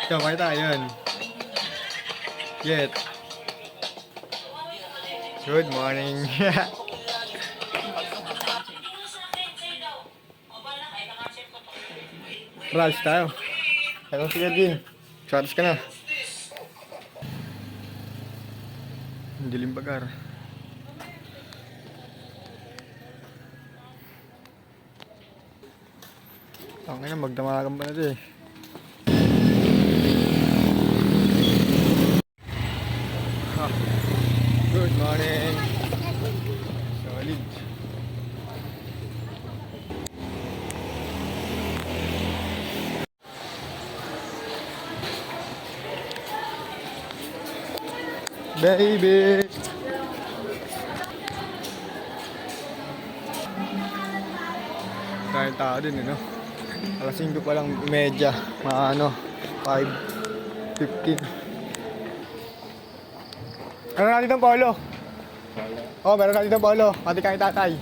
Yo, makita, yun. Get. Good morning. Rals tayo. Hello, si Edwin. Charles ka na. Dilim bagar. Ang ina, magdamagan pa na ito eh. Good morning. Solid. Baby. Kahit tao din, no? Alas 5 pa lang medya. Mga 5:15. Ano natin itong polo? Oh, meron natin itong polo. Pati kay tatay.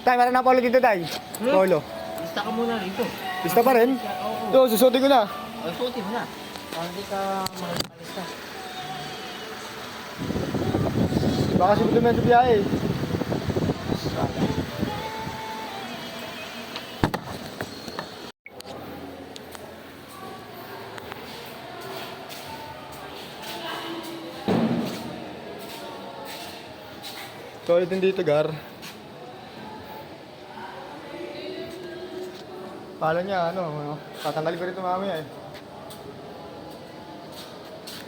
Tay, meron na polo dito, tay. Polo. Lista ka muna rito. Lista pa rin? Oo, susutin ko na. Susutin mo na. Para hindi ka makalista. Baka supplement sa biyahe. Solid din dito, Gar. Kala niya, tatanggalin ko rito mamaya eh.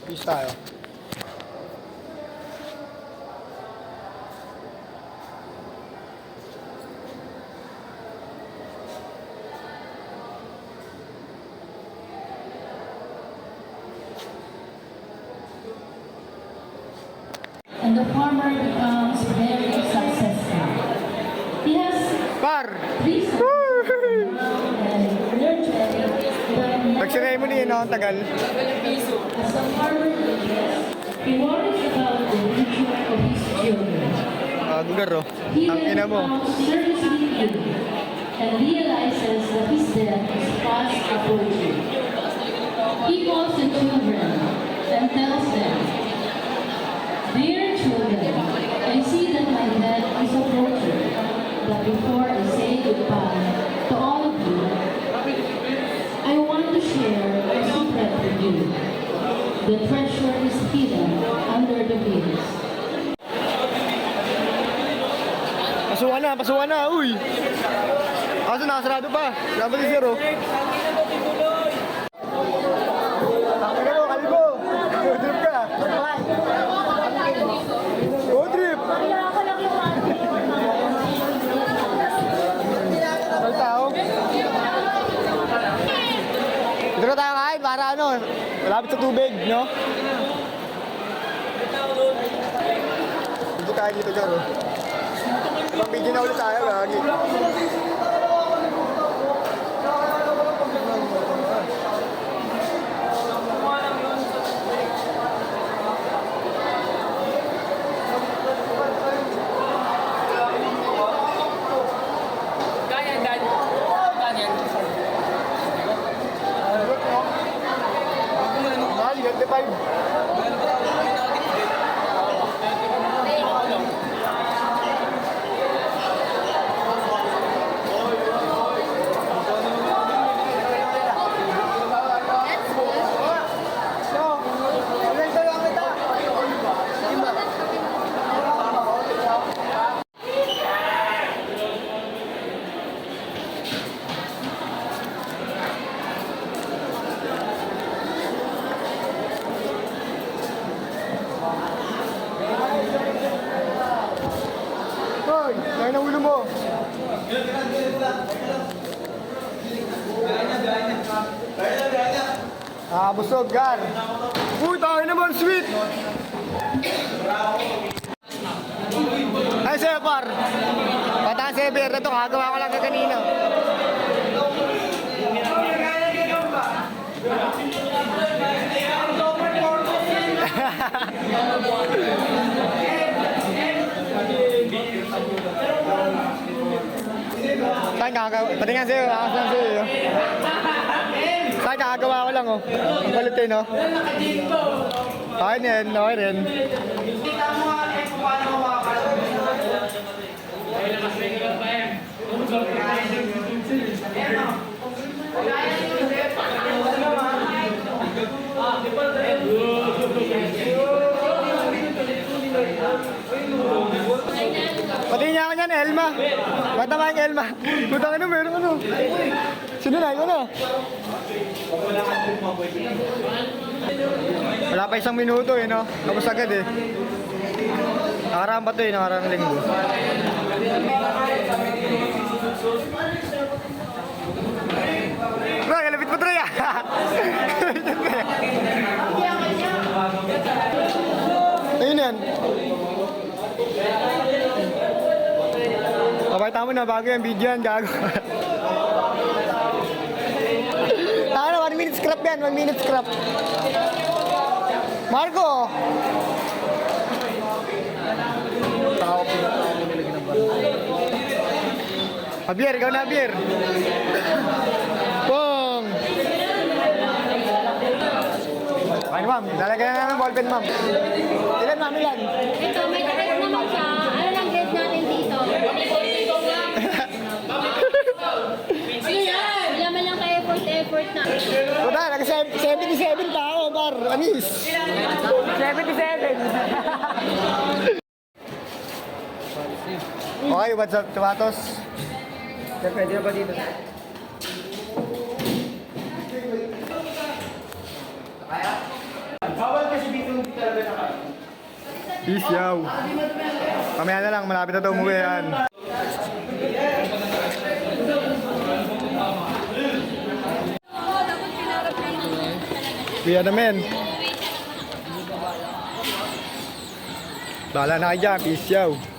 Peace tayo. And the farmer becomes very successful. He has Par! 3 sons and nurturing. Nag-ceremony yun, ang tagal. As a farmer ages, he worries about the future of his children. Gar, oh. He Ang ina mo. becomes seriously ill and realizes that his death is fast approaching. He calls the children and tells them, "Dear children, I see that my death is approaching, but before I say goodbye to all of you, I want to share a secret with you. The treasure is hidden under the hills." Pasukan na, uy! Kaso nakasarado pa. Dapat yung zero. Takina mo, kalbo! Road trip ka! Road trip! Ang tao? Dito na tayo kain para malapit sa tubig, no? Dito tayo dito, Garo. Pag-video na ulit tayo, lagi. Mahal, 25. Hoy, kaya ng ulo mo. Busog, Gar. Uy, tayo naman, sweet. Ay, sa'yo, par. Pataas sa'yo, beer na ito. Kagawa ko lang kanina. Saan ka? Patingin sa'yo. Akas lang sa'yo. Sa akin, kakagawa ko lang, oh. Kulit eh, no? Okay rin, okay rin. Pati niya ako niyan, Elma. Matama yung Elma. Butang ano, meron ano. Sino na? Ikaw na. Wala pa isang minuto eh, no? Tapos agad eh. Nakaraan pa to eh, nakaraan linggo. Bro, kalapit mo Troy ah! Ayun yan. Kapag mo na, bago yung video yan, gago. Ano, 1 minute scrap yan, 1 minute scrap. Marco! Javier, ikaw na, Javier. Pong! Okay, ma'am. Lalagyan na ng ballpen, ma'am. Ilan, ma'am, ilan? Ito, may direct naman siya. Ano lang grade natin dito? Wala man lang kayo effort na. Puta, nag-77 pa ako, bar. Anis. 77. Okay, what's up, Tumatos? Pwede na ba dito? Peace, yaw. Mamaya na lang, malapit na ito umuwi yan. Kuya namin. Bahala na kayo dyan, peace, yaw.